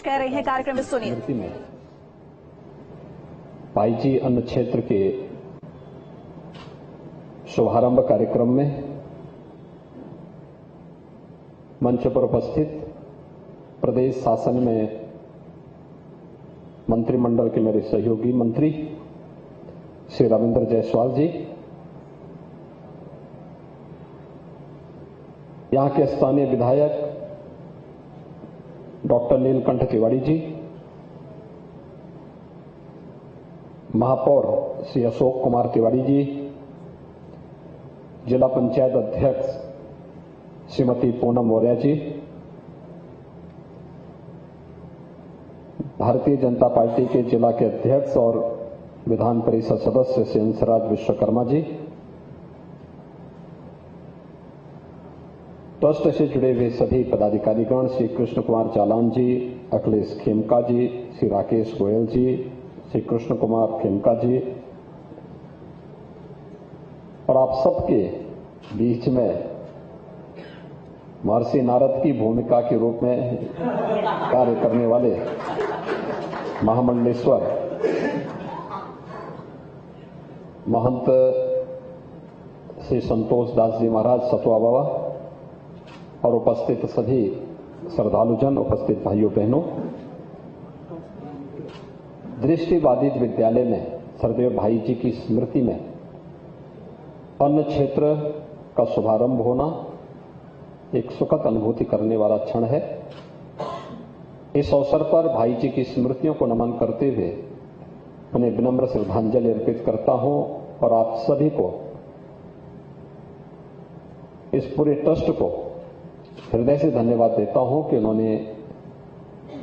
कह रहे हैं कार्यक्रम में सुनिए। में पाईजी अन्न क्षेत्र के शुभारंभ कार्यक्रम में मंच पर उपस्थित प्रदेश शासन में मंत्रिमंडल के मेरे सहयोगी मंत्री श्री रविंद्र जायसवाल जी, यहां के स्थानीय विधायक डॉक्टर नीलकंठ तिवारी जी, महापौर श्री अशोक कुमार तिवारी जी, जिला पंचायत अध्यक्ष श्रीमती पूनम मौर्य जी, भारतीय जनता पार्टी के जिला के अध्यक्ष और विधान परिषद सदस्य श्री हंसराज विश्वकर्मा जी, ट्रस्ट से जुड़े हुए सभी पदाधिकारीगण श्री कृष्ण कुमार चालान जी, अखिलेश खेमका जी, श्री राकेश गोयल जी, श्री कृष्ण कुमार खेमका जी, और आप सबके बीच में महर्षि नारद की भूमिका के रूप में कार्य करने वाले महामंडलेश्वर महंत श्री संतोष दास जी महाराज सतवा बाबा और उपस्थित सभी श्रद्धालुजन, उपस्थित भाइयों बहनों, दृष्टिबाधित विद्यालय में सरदेव भाई जी की स्मृति में अन्न क्षेत्र का शुभारंभ होना एक सुखद अनुभूति करने वाला क्षण है। इस अवसर पर भाई जी की स्मृतियों को नमन करते हुए उन्हें विनम्र श्रद्धांजलि अर्पित करता हूं और आप सभी को, इस पूरे ट्रस्ट को हृदय से धन्यवाद देता हूं कि उन्होंने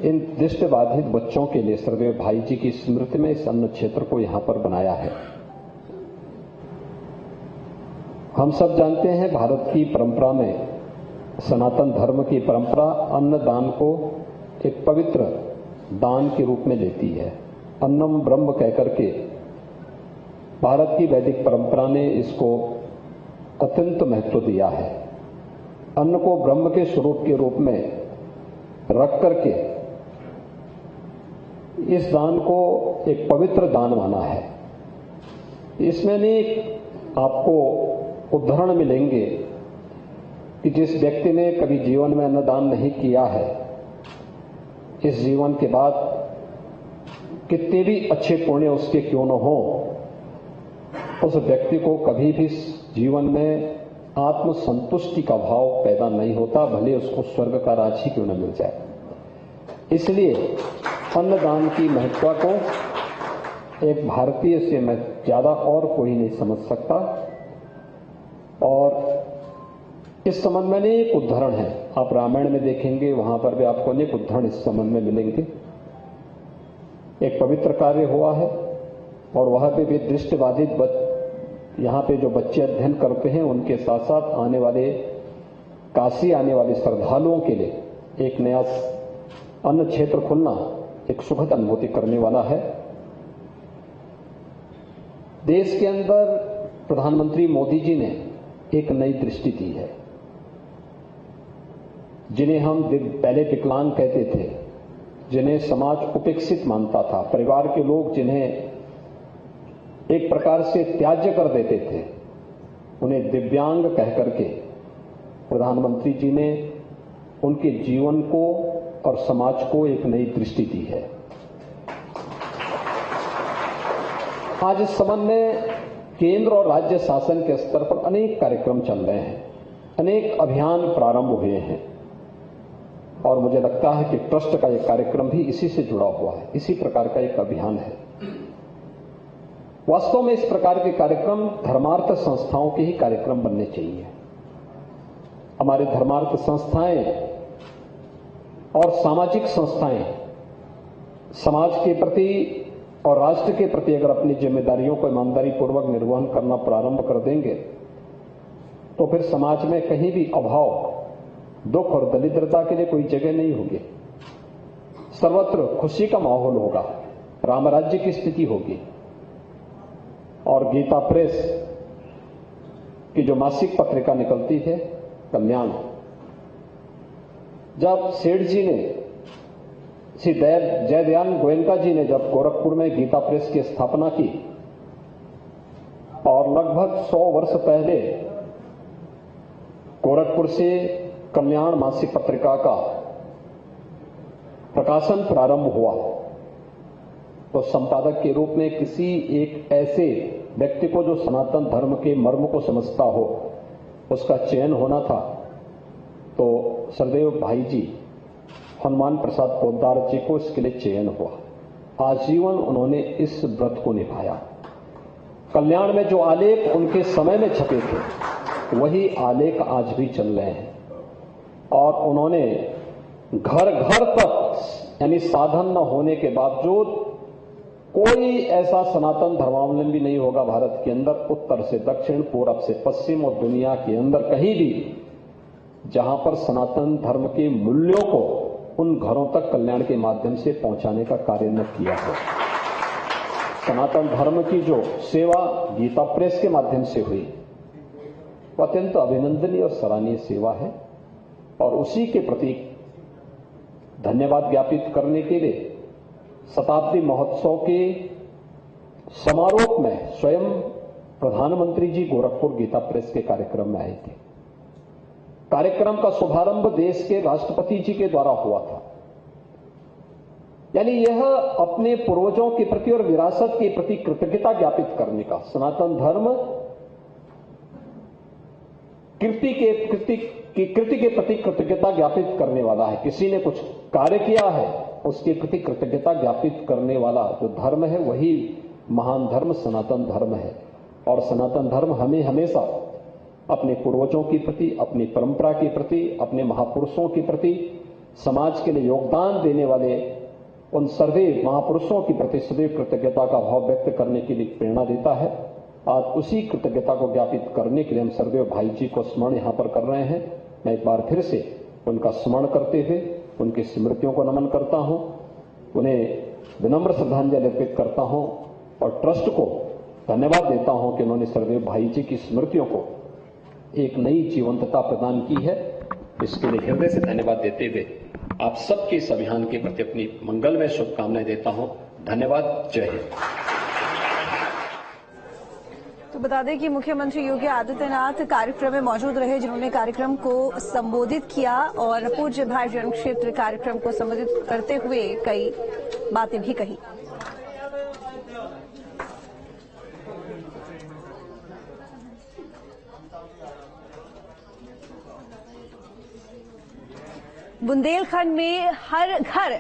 इन दृष्टिबाधित बच्चों के लिए सरदेव भाई जी की स्मृति में इस अन्न क्षेत्र को यहां पर बनाया है। हम सब जानते हैं भारत की परंपरा में, सनातन धर्म की परंपरा अन्न दान को एक पवित्र दान के रूप में लेती है। अन्नम ब्रह्म कहकर के भारत की वैदिक परंपरा ने इसको अत्यंत महत्व दिया है। अन्न को ब्रह्म के स्वरूप के रूप में रख करके इस दान को एक पवित्र दान माना है। इसमें नहीं आपको उदाहरण मिलेंगे कि जिस व्यक्ति ने कभी जीवन में अन्नदान नहीं किया है, इस जीवन के बाद कितने भी अच्छे पुण्य उसके क्यों न हो, उस व्यक्ति को कभी भी जीवन में आत्मसंतुष्टि का भाव पैदा नहीं होता, भले उसको स्वर्ग का राज ही क्यों न मिल जाए। इसलिए अन्नदान की महत्ता को एक भारतीय से मैं ज्यादा और कोई नहीं समझ सकता। और इस संबंध में एक उदाहरण है, आप रामायण में देखेंगे, वहां पर भी आपको अनेक उदाहरण इस संबंध में मिलेंगे। एक पवित्र कार्य हुआ है और वहां पे भी दृष्टिबाधित यहां पे जो बच्चे अध्ययन करते हैं, उनके साथ साथ आने वाले काशी आने वाले श्रद्धालुओं के लिए एक नया अन्न क्षेत्र खुलना एक सुखद अनुभूति करने वाला है। देश के अंदर प्रधानमंत्री मोदी जी ने एक नई दृष्टि दी है। जिन्हें हम पहले विकलांग कहते थे, जिन्हें समाज उपेक्षित मानता था, परिवार के लोग जिन्हें एक प्रकार से त्याज्य कर देते थे, उन्हें दिव्यांग कहकर के प्रधानमंत्री जी ने उनके जीवन को और समाज को एक नई दृष्टि दी है। आज इस संबंध में केंद्र और राज्य शासन के स्तर पर अनेक कार्यक्रम चल रहे हैं, अनेक अभियान प्रारंभ हुए हैं और मुझे लगता है कि ट्रस्ट का एक कार्यक्रम भी इसी से जुड़ा हुआ है, इसी प्रकार का एक अभियान है। वास्तव में इस प्रकार के कार्यक्रम धर्मार्थ संस्थाओं के ही कार्यक्रम बनने चाहिए। हमारे धर्मार्थ संस्थाएं और सामाजिक संस्थाएं समाज के प्रति और राष्ट्र के प्रति अगर अपनी जिम्मेदारियों को ईमानदारी पूर्वक निर्वहन करना प्रारंभ कर देंगे तो फिर समाज में कहीं भी अभाव, दुख और दरिद्रता के लिए कोई जगह नहीं होगी। सर्वत्र खुशी का माहौल होगा, राम राज्य की स्थिति होगी। और गीता प्रेस की जो मासिक पत्रिका निकलती है कल्याण, जब सेठ जी ने श्री जयदयान गोयनका जी ने जब गोरखपुर में गीता प्रेस की स्थापना की और लगभग 100 वर्ष पहले गोरखपुर से कल्याण मासिक पत्रिका का प्रकाशन प्रारंभ हुआ, तो संपादक के रूप में किसी एक ऐसे व्यक्ति को जो सनातन धर्म के मर्म को समझता हो उसका चयन होना था। तो सरदेव भाई जी हनुमान प्रसाद पोद्दार जी को इसके लिए चयन हुआ। आजीवन उन्होंने इस व्रत को निभाया। कल्याण में जो आलेख उनके समय में छपे थे वही आलेख आज भी चल रहे हैं और उन्होंने घर घर तक यानी साधन न होने के बावजूद कोई ऐसा सनातन धर्मावलंबी नहीं होगा भारत के अंदर, उत्तर से दक्षिण, पूरब से पश्चिम और दुनिया के अंदर कहीं भी, जहां पर सनातन धर्म के मूल्यों को उन घरों तक कल्याण के माध्यम से पहुंचाने का कार्य न किया हो। सनातन धर्म की जो सेवा गीता प्रेस के माध्यम से हुई वह अत्यंत अभिनंदनीय और सराहनीय सेवा है और उसी के प्रति धन्यवाद ज्ञापित करने के लिए शताब्दी महोत्सव के समारोह में स्वयं प्रधानमंत्री जी गोरखपुर गीता प्रेस के कार्यक्रम में आए थे। कार्यक्रम का शुभारंभ देश के राष्ट्रपति जी के द्वारा हुआ था। यानी यह अपने पूर्वजों के प्रति और विरासत के प्रति कृतज्ञता ज्ञापित करने का, सनातन धर्म कृति के प्रति कृतज्ञता ज्ञापित करने वाला है। किसी ने कुछ कार्य किया है उसके प्रति कृतज्ञता ज्ञापित करने वाला जो धर्म है वही महान धर्म सनातन धर्म है। और सनातन धर्म हमें हमेशा अपने पूर्वजों के प्रति, अपनी परंपरा के प्रति, अपने महापुरुषों के प्रति, समाज के लिए योगदान देने वाले उन सर्वैव महापुरुषों के प्रति सदैव कृतज्ञता का भाव व्यक्त करने के लिए प्रेरणा देता है। आज उसी कृतज्ञता को ज्ञापित करने के लिए हम सर्वदेव भाई जी को स्मरण यहां पर कर रहे हैं। मैं एक बार फिर से उनका स्मरण करते हुए उनकी स्मृतियों को नमन करता हूं, उन्हें विनम्र श्रद्धांजलि अर्पित करता हूं और ट्रस्ट को धन्यवाद देता हूं कि उन्होंने सर्वदेव भाई जी की स्मृतियों को एक नई जीवंतता प्रदान की है। इसके लिए हृदय से धन्यवाद देते हुए आप सबके इस अभियान के प्रति अपनी मंगलमय शुभकामनाएं देता हूं। धन्यवाद। जय हिंद। तो बता दें कि मुख्यमंत्री योगी आदित्यनाथ कार्यक्रम में मौजूद रहे, जिन्होंने कार्यक्रम को संबोधित किया और पूज्य भाई जन्म क्षेत्र कार्यक्रम को संबोधित करते हुए कई बातें भी कही। बुंदेलखंड में हर घर